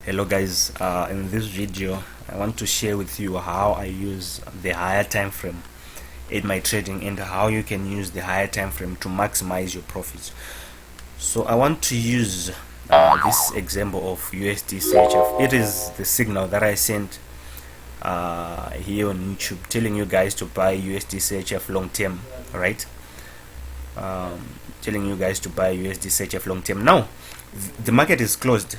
Hello guys, in this video I want to share with you how I use the higher time frame in my trading and how you can use the higher time frame to maximize your profits. So I want to use this example of USD CHF. It is the signal that I sent here on YouTube telling you guys to buy USD CHF long term, right? Telling you guys to buy USD CHF long term. Now the market is closed.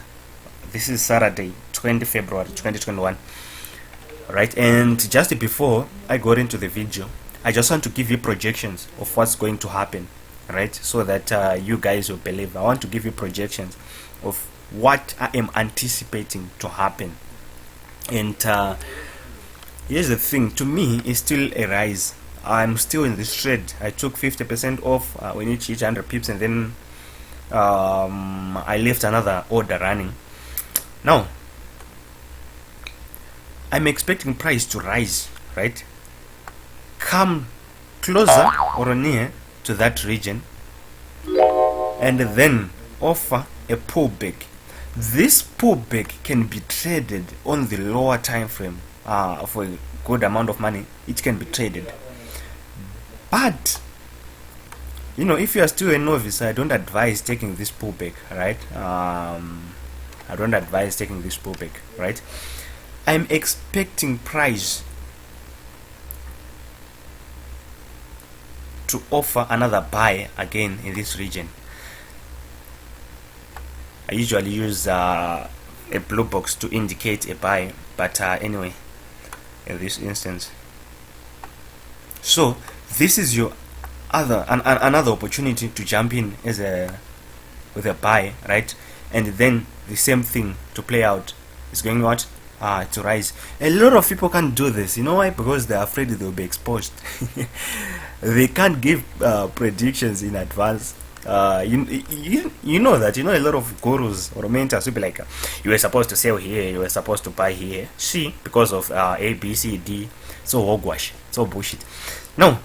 This is Saturday, 20 February 2021, right? And just before I got into the video, I just want to give you projections of what's going to happen, right? So that you guys will believe. I want to give you projections of what I am anticipating to happen. And here's the thing, to me it's still a rise. I'm still in this trade. I took 50% off when each 100 pips, and then I left another order running. Now I'm expecting price to rise, right? Come closer or near to that region and then offer a pullback. This pullback can be traded on the lower time frame for a good amount of money. It can be traded, but you know, if you are still a novice, I don't advise taking this pullback, right? I don't advise taking this pullback, right? I'm expecting price to offer another buy again in this region. I usually use a blue box to indicate a buy, but anyway, in this instance, so this is your another opportunity to jump in as with a buy, right? And then the same thing to play out is going what to rise. A lot of people can't do this. You know why? Because they're afraid they'll be exposed. They can't give predictions in advance. You know that, you know, a lot of gurus or mentors will be like, you were supposed to sell here, you were supposed to buy here. See, because of A, B, C, D. So hogwash, so bullshit. No,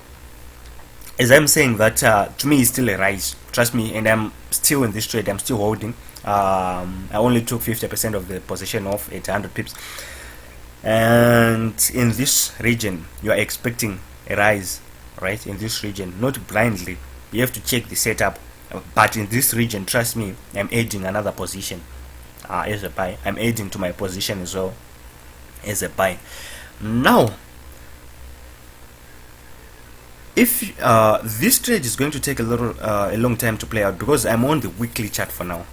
as I'm saying that, to me it's still a rise. Trust me, and I'm still in this trade. I'm still holding. I only took 50% of the position off at 100 pips, and in this region you are expecting a rise, right? In this region, not blindly, you have to check the setup, but in this region, trust me, I'm adding another position as a buy. I'm adding to my position as well as a buy. Now if this trade is going to take a long time to play out, because I'm on the weekly chart for now.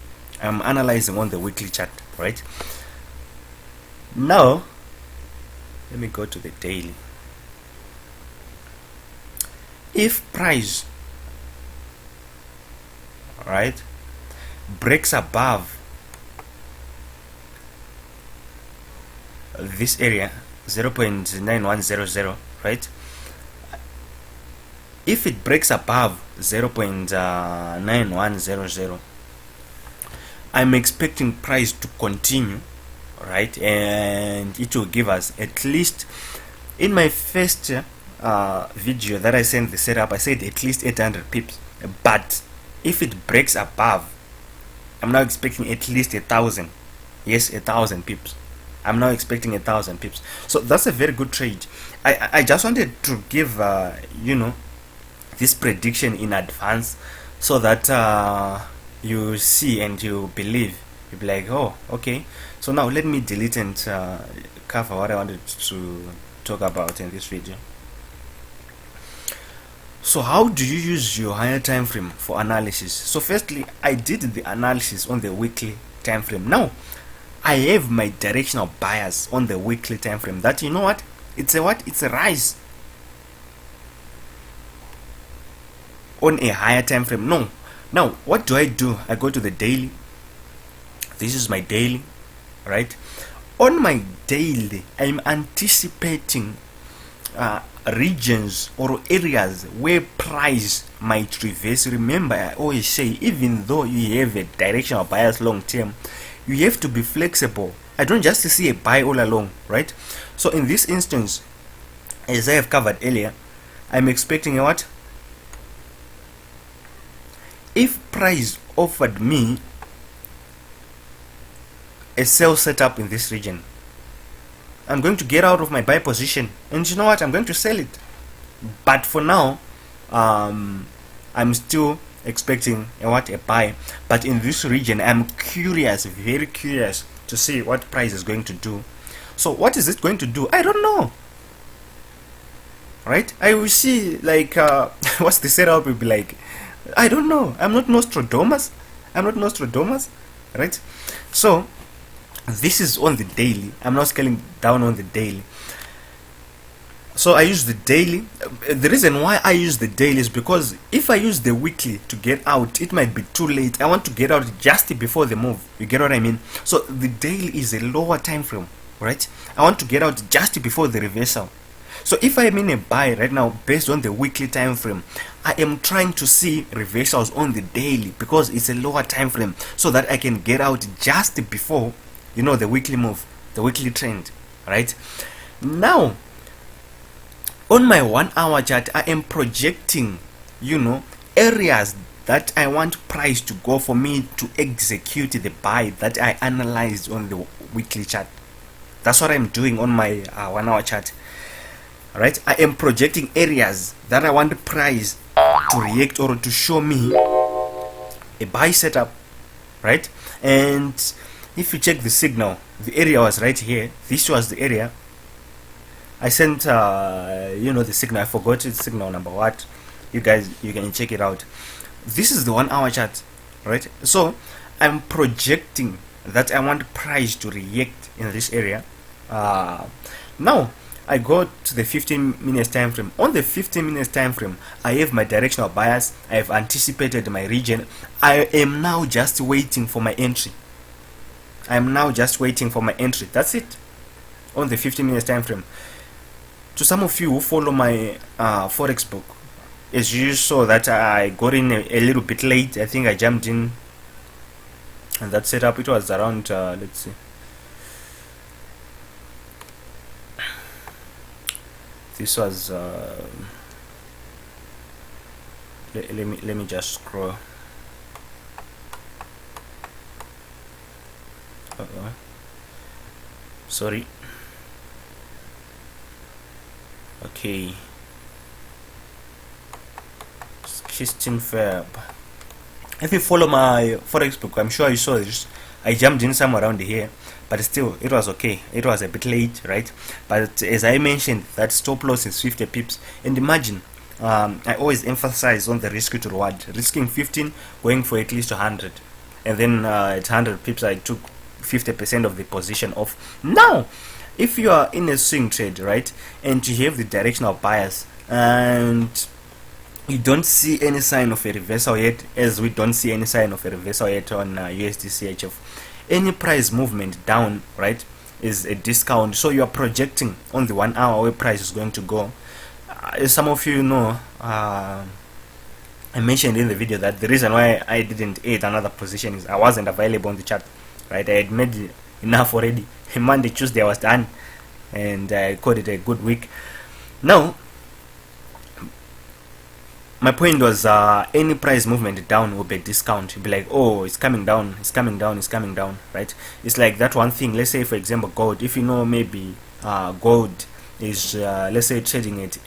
I'm analyzing on the weekly chart, right? Now let me go to the daily. If price, right, breaks above this area 0.9100, right, if it breaks above 0.9100, I'm expecting price to continue, right? And it will give us at least, in my first video that I sent the setup, I said at least 800 pips. But if it breaks above, I'm now expecting at least 1,000. Yes, 1,000 pips. I'm now expecting 1,000 pips. So that's a very good trade. I just wanted to give you know, this prediction in advance, so that you see and you believe. You'll be like, oh, okay. So now let me delete and cover what I wanted to talk about in this video. So how do you use your higher time frame for analysis? So firstly, I did the analysis on the weekly time frame. Now I have my directional bias on the weekly time frame, that, you know what, it's a rise on a higher time frame. No, now what do? I go to the daily. This is my daily, right? On my daily, I'm anticipating regions or areas where price might reverse. Remember, I always say, even though you have a directional bias long term, you have to be flexible. I don't just see a buy all along, right? So in this instance, as I have covered earlier, I'm expecting a what? If price offered me a sell setup in this region, I'm going to get out of my buy position, and you know what, I'm going to sell it. But for now, I'm still expecting a buy. But in this region, I'm curious, very curious, to see what price is going to do. So what is it going to do? I don't know, right? I will see, like, what's the setup will be like. I don't know. I'm not Nostradamus, right? So this is on the daily. I'm not scaling down on the daily. So I use the daily. The reason why I use the daily is because if I use the weekly to get out, it might be too late. I want to get out just before the move. You get what I mean? So the daily is a lower time frame, right? I want to get out just before the reversal. So if I'm in a buy right now based on the weekly time frame, I am trying to see reversals on the daily because it's a lower time frame, so that I can get out just before, you know, the weekly move, the weekly trend, right? Now, on my 1 hour chart, I am projecting, you know, areas that I want price to go for me to execute the buy that I analyzed on the weekly chart. That's what I'm doing on my 1 hour chart. Right, I am projecting areas that I want the price to react or to show me a buy setup, right? And if you check the signal, the area was right here. This was the area. I sent, you know, the signal. I forgot the signal number. What? You guys, you can check it out. This is the 1 hour chart, right? So I'm projecting that I want price to react in this area. Now I go to the 15 minutes time frame. On the 15 minutes time frame, I have my directional bias. I have anticipated my region. I am now just waiting for my entry. That's it. On the 15 minutes time frame. To some of you who follow my forex book, as you saw that I got in a little bit late. I think I jumped in, and that setup, it was around let's see. This was let me just scroll. Sorry. Okay. 16 Feb. If you follow my forex book, I'm sure you saw this. I jumped in somewhere around here, but still it was okay. It was a bit late, right? But as I mentioned, that stop loss is 50 pips. And imagine, I always emphasize on the risk to reward. Risking 15, going for at least 100, and then at 100 pips I took 50% of the position off. Now if you are in a swing trade, right, and you have the directional bias and you don't see any sign of a reversal yet, as we don't see any sign of a reversal yet on USD CHF, any price movement down, right, is a discount. So you are projecting on the 1 hour where price is going to go. As some of you know, I mentioned in the video that the reason why I didn't add another position is I wasn't available on the chart, right? I had made enough already. Monday, Tuesday I was done, and I called it a good week. Now my point was, any price movement down will be a discount. You'll be like, oh, it's coming down, right? It's like that one thing. Let's say, for example, gold. If you know, maybe gold is let's say trading at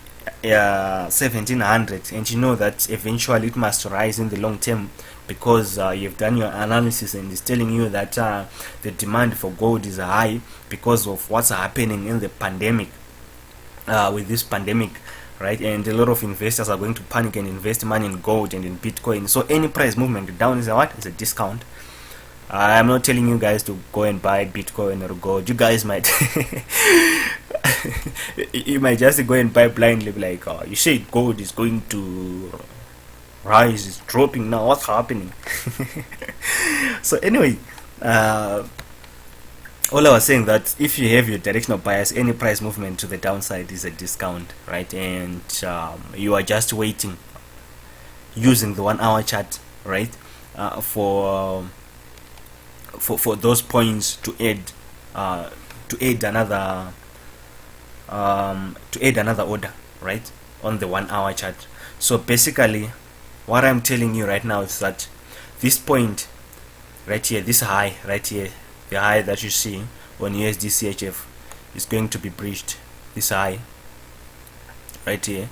1700, and you know that eventually it must rise in the long term, because you've done your analysis and it's telling you that the demand for gold is high because of what's happening in the pandemic, with this pandemic, right? And a lot of investors are going to panic and invest money in gold and in Bitcoin. So any price movement down is a discount. I'm not telling you guys to go and buy Bitcoin or gold. You guys might you might just go and buy blindly, like, oh, you say gold is going to rise, it's dropping now, what's happening? So anyway, all I was saying that if you have your directional bias, any price movement to the downside is a discount, right? And you are just waiting using the 1 hour chart, right, for those points to add another order, right, on the 1 hour chart. So basically what I'm telling you right now is that this point right here, this high right here, the high that you see on USD CHF is going to be breached. This high right here,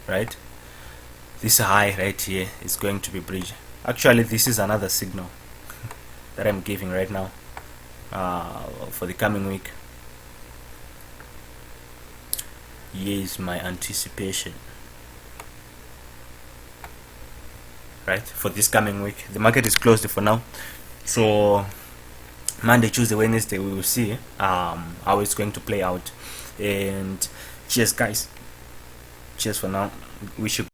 right? This high right here is going to be breached. Actually, this is another signal that I'm giving right now for the coming week. Here is my anticipation, right? For this coming week, the market is closed for now, so Monday, Tuesday, Wednesday we will see how it's going to play out. And cheers guys, cheers for now. Wish you